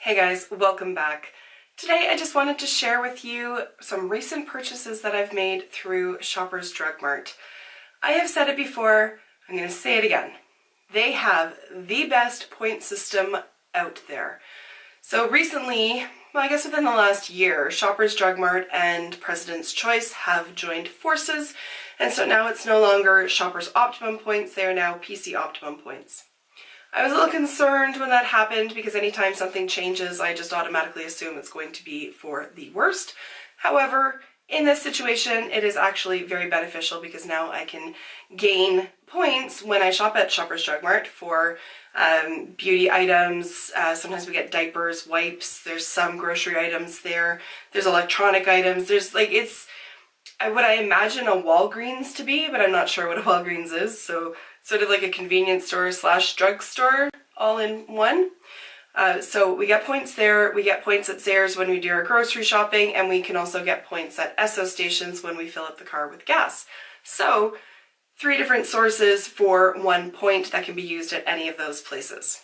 Hey guys, welcome back. Today I just wanted to share with you some recent purchases that I've made through Shoppers Drug Mart. I have said it before, I'm going to say it again. They have the best point system out there. So recently, well I guess within the last year, Shoppers Drug Mart and President's Choice have joined forces, and so now it's no longer Shoppers Optimum Points, they are now PC Optimum Points. I was a little concerned when that happened because anytime something changes, I just automatically assume it's going to be for the worst. However, in this situation, it is actually very beneficial because now I can gain points when I shop at Shoppers Drug Mart for beauty items. Sometimes we get diapers, wipes, there's some grocery items there, there's electronic items, there's like, it's what I imagine a Walgreens to be, but I'm not sure what a Walgreens is, so sort of like a convenience store slash drugstore all in one. So we get points there, we get points at Zehrs when we do our grocery shopping, and we can also get points at Esso stations when we fill up the car with gas. So 3 different sources for 1 point that can be used at any of those places.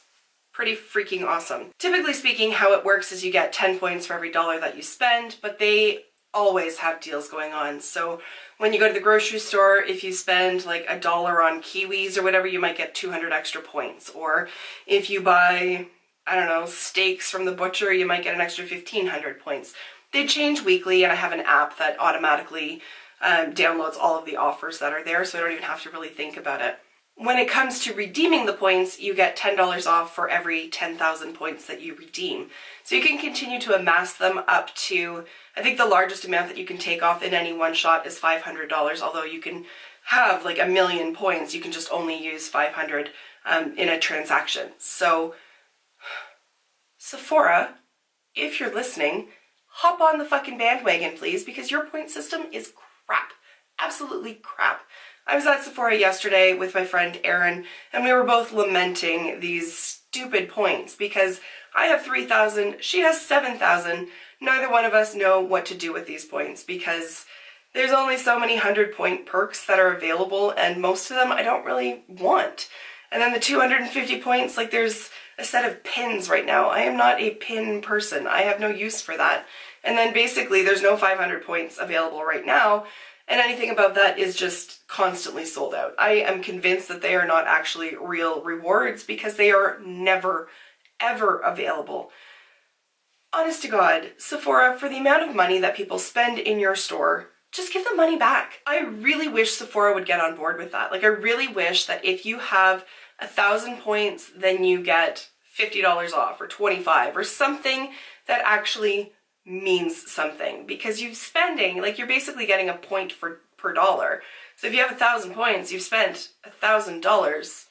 Pretty freaking awesome. Typically speaking, how it works is you get 10 points for every dollar that you spend, but they always have deals going on. So when you go to the grocery store, if you spend like $1 on kiwis or whatever, you might get 200 extra points. Or if you buy, I don't know, steaks from the butcher, you might get an extra 1,500 points. They change weekly, and I have an app that automatically downloads all of the offers that are there, so I don't even have to really think about it. When it comes to redeeming the points, you get $10 off for every 10,000 points that you redeem. So you can continue to amass them up to, I think the largest amount that you can take off in any one shot is $500, although you can have like 1,000,000 points, you can just only use 500 in a transaction. So Sephora, if you're listening, hop on the fucking bandwagon please, because your point system is crap. Absolutely crap. I was at Sephora yesterday with my friend Erin, and we were both lamenting these stupid points because I have 3,000, she has 7,000. Neither one of us know what to do with these points because there's only so many 100-point perks that are available, and most of them I don't really want. And then the 250 points, like there's a set of pins right now. I am not a pin person. I have no use for that. And then basically there's no 500 points available right now, and anything above that is just constantly sold out. I am convinced that they are not actually real rewards because they are never, ever available. Honest to God, Sephora, for the amount of money that people spend in your store, just give the money back. I really wish Sephora would get on board with that. Like, I really wish that if you have 1,000 points, then you get $50 off or 25 or something that actually means something, because you're spending, like, you're basically getting a point per dollar. So if you have 1,000 points, you've spent $1,000.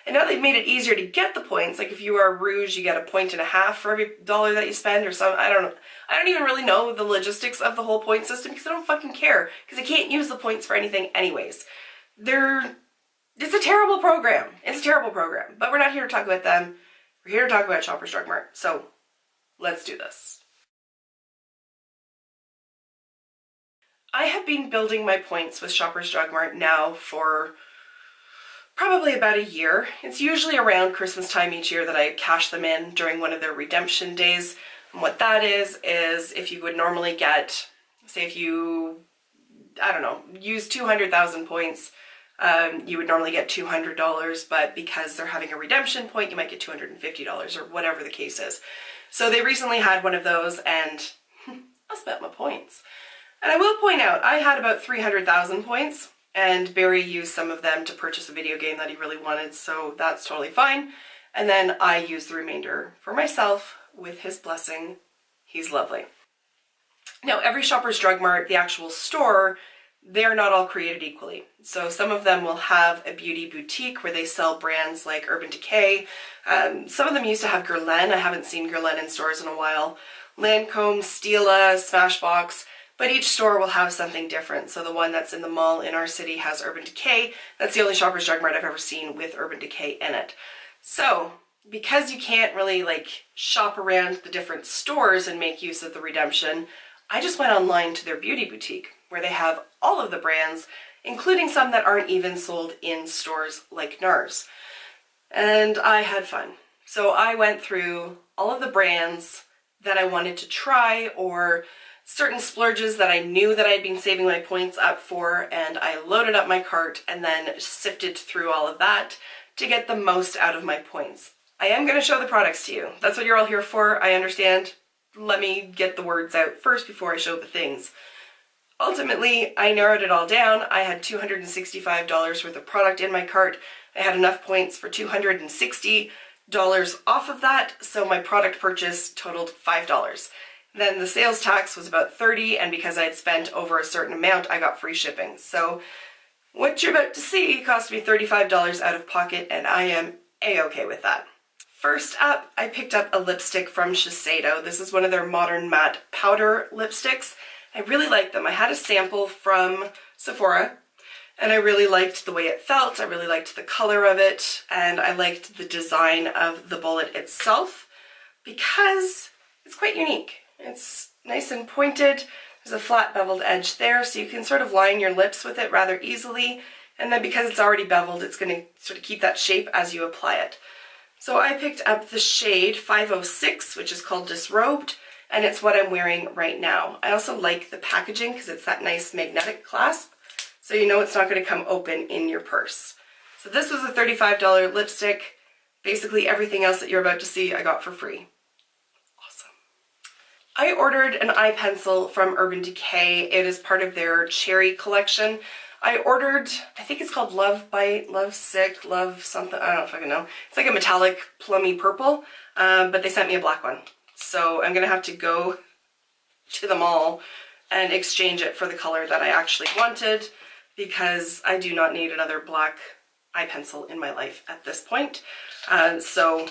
And now they've made it easier to get the points. Like if you are Rouge, you get 1.5 points for every dollar that you spend or something. I don't know. I don't even really know the logistics of the whole point system because I don't fucking care, because I can't use the points for anything anyways. It's a terrible program. It's a terrible program. But we're not here to talk about them. We're here to talk about Shoppers Drug Mart. So let's do this. I have been building my points with Shoppers Drug Mart now for probably about a year. It's usually around Christmas time each year that I cash them in during one of their redemption days. And what that is if you would normally get, say if you, I don't know, use 200,000 points, you would normally get $200, but because they're having a redemption point, you might get $250 or whatever the case is. So they recently had one of those, and I spent my points. And I will point out, I had about 300,000 points, and Barry used some of them to purchase a video game that he really wanted, so that's totally fine. And then I used the remainder for myself with his blessing. He's lovely. Now, every Shoppers Drug Mart, the actual store, they're not all created equally. So some of them will have a beauty boutique where they sell brands like Urban Decay. Some of them used to have Guerlain. I haven't seen Guerlain in stores in a while. Lancome, Stila, Smashbox. But each store will have something different. So the one that's in the mall in our city has Urban Decay. That's the only Shoppers Drug Mart I've ever seen with Urban Decay in it. So because you can't really like shop around the different stores and make use of the redemption, I just went online to their beauty boutique where they have all of the brands, including some that aren't even sold in stores like NARS. and I had fun. So I went through all of the brands that I wanted to try, or certain splurges that I knew that I'd been saving my points up for, and I loaded up my cart and then sifted through all of that to get the most out of my points. I am going to show the products to you. That's what you're all here for, I understand. Let me get the words out first before I show the things. Ultimately, I narrowed it all down. I had $265 worth of product in my cart. I had enough points for $260 off of that, so my product purchase totaled $5. Then the sales tax was about $30, and because I had spent over a certain amount, I got free shipping. So what you're about to see cost me $35 out of pocket, and I am a-okay with that. First up, I picked up a lipstick from Shiseido. This is one of their Modern Matte Powder lipsticks. I really like them. I had a sample from Sephora, and I really liked the way it felt. I really liked the color of it, and I liked the design of the bullet itself because it's quite unique. It's nice and pointed. There's a flat beveled edge there, so you can sort of line your lips with it rather easily, and then because it's already beveled, it's going to sort of keep that shape as you apply it. So I picked up the shade 506, which is called Disrobed, and it's what I'm wearing right now. I also like the packaging because it's that nice magnetic clasp, so you know it's not going to come open in your purse. So this was a $35 lipstick. Basically everything else that you're about to see I got for free. Awesome. I ordered an eye pencil from Urban Decay. It is part of their cherry collection. I ordered, I think it's called Love Bite, Love Sick, Love something, I don't fucking know. It's like a metallic plummy purple, but they sent me a black one. So I'm gonna have to go to the mall and exchange it for the color that I actually wanted, because I do not need another black eye pencil in my life at this point. So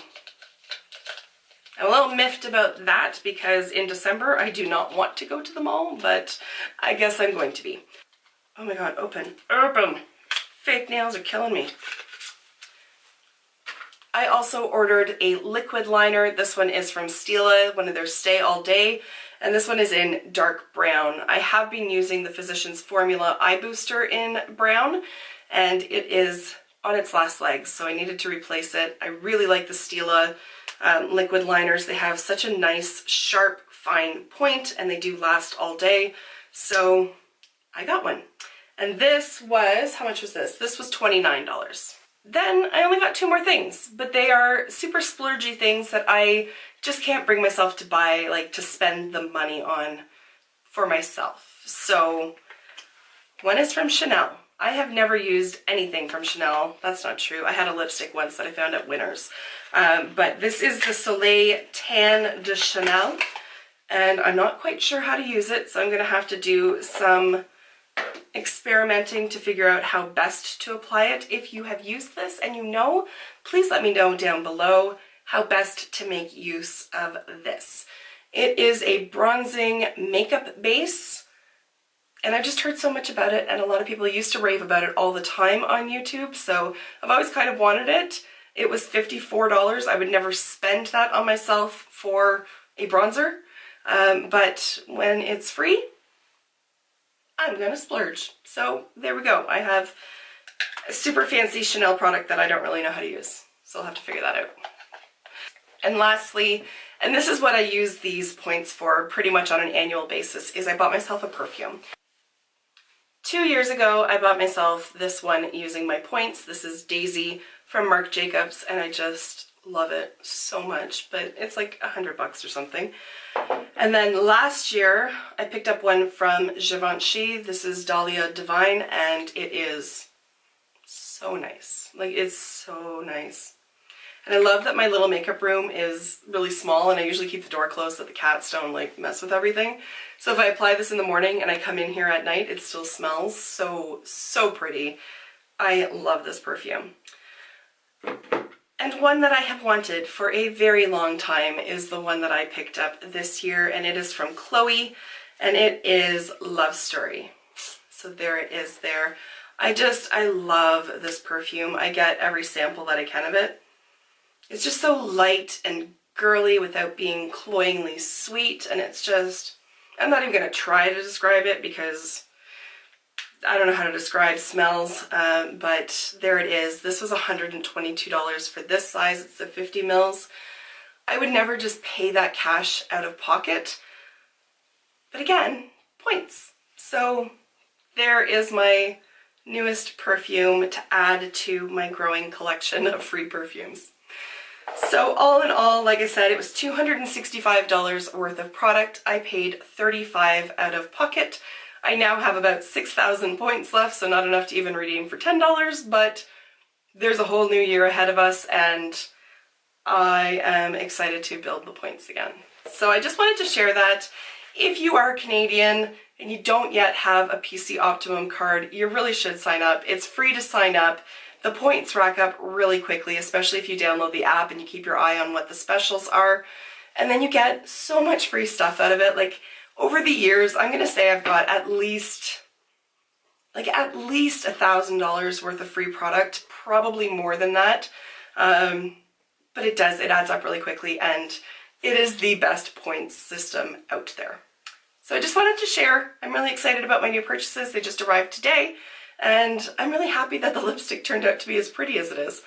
I'm a little miffed about that because in December I do not want to go to the mall, but I guess I'm going to be. Oh my god, open. Open! Fake nails are killing me. I also ordered a liquid liner. This one is from Stila, one of their Stay All Day, and this one is in dark brown. I have been using the Physicians Formula Eye Booster in brown, and it is on its last legs, so I needed to replace it. I really like the Stila liquid liners. They have such a nice, sharp, fine point, and they do last all day, so I got one. And this was, how much was this? This was $29. Then I only got 2 more things, but they are super splurgy things that I just can't bring myself to buy, like to spend the money on for myself. So one is from Chanel. I have never used anything from Chanel. That's not true. I had a lipstick once that I found at Winners. But this is the Soleil Tan de Chanel, and I'm not quite sure how to use it, so I'm going to have to do some experimenting to figure out how best to apply it. If you have used this and you know, please let me know down below how best to make use of this. It is a bronzing makeup base, and I've just heard so much about it, and a lot of people used to rave about it all the time on YouTube, so I've always kind of wanted it. It was $54. I would never spend that on myself for a bronzer, but when it's free, I'm gonna splurge. So there we go. I have a super fancy Chanel product that I don't really know how to use, so I'll have to figure that out. And lastly, and this is what I use these points for pretty much on an annual basis, is I bought myself a perfume. 2 years ago, I bought myself this one using my points. This is Daisy from Marc Jacobs, and I just love it so much, but it's like $100 or something. And then last year, I picked up one from Givenchy. This is Dahlia Divine, and it is so nice. Like, it's so nice. And I love that my little makeup room is really small, and I usually keep the door closed so that the cats don't like mess with everything. So if I apply this in the morning and I come in here at night, it still smells so, so pretty. I love this perfume. And one that I have wanted for a very long time is the one that I picked up this year, and it is from Chloe, and it is Love Story. So there it is there. I love this perfume. I get every sample that I can of it. It's just so light and girly without being cloyingly sweet, and it's just, I'm not even going to try to describe it because I don't know how to describe smells, but there it is. This was $122 for this size. It's the 50 mils. I would never just pay that cash out of pocket. But again, points. So there is my newest perfume to add to my growing collection of free perfumes. So all in all, like I said, it was $265 worth of product. I paid $35 out of pocket. I now have about 6,000 points left, so not enough to even redeem for $10, but there's a whole new year ahead of us and I am excited to build the points again. So I just wanted to share that. If you are Canadian and you don't yet have a PC Optimum card, you really should sign up. It's free to sign up. The points rack up really quickly, especially if you download the app and you keep your eye on what the specials are. And then you get so much free stuff out of it. Like over the years, I'm gonna say I've got at least $1,000 worth of free product, probably more than that. But it adds up really quickly, and it is the best points system out there. So I just wanted to share. I'm really excited about my new purchases. They just arrived today, and I'm really happy that the lipstick turned out to be as pretty as it is.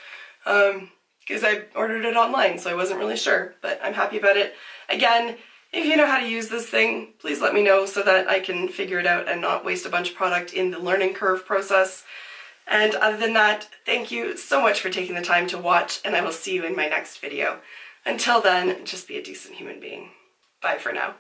Because I ordered it online, so I wasn't really sure, but I'm happy about it. Again, if you know how to use this thing, please let me know so that I can figure it out and not waste a bunch of product in the learning curve process. And other than that, thank you so much for taking the time to watch, and I will see you in my next video. Until then, just be a decent human being. Bye for now.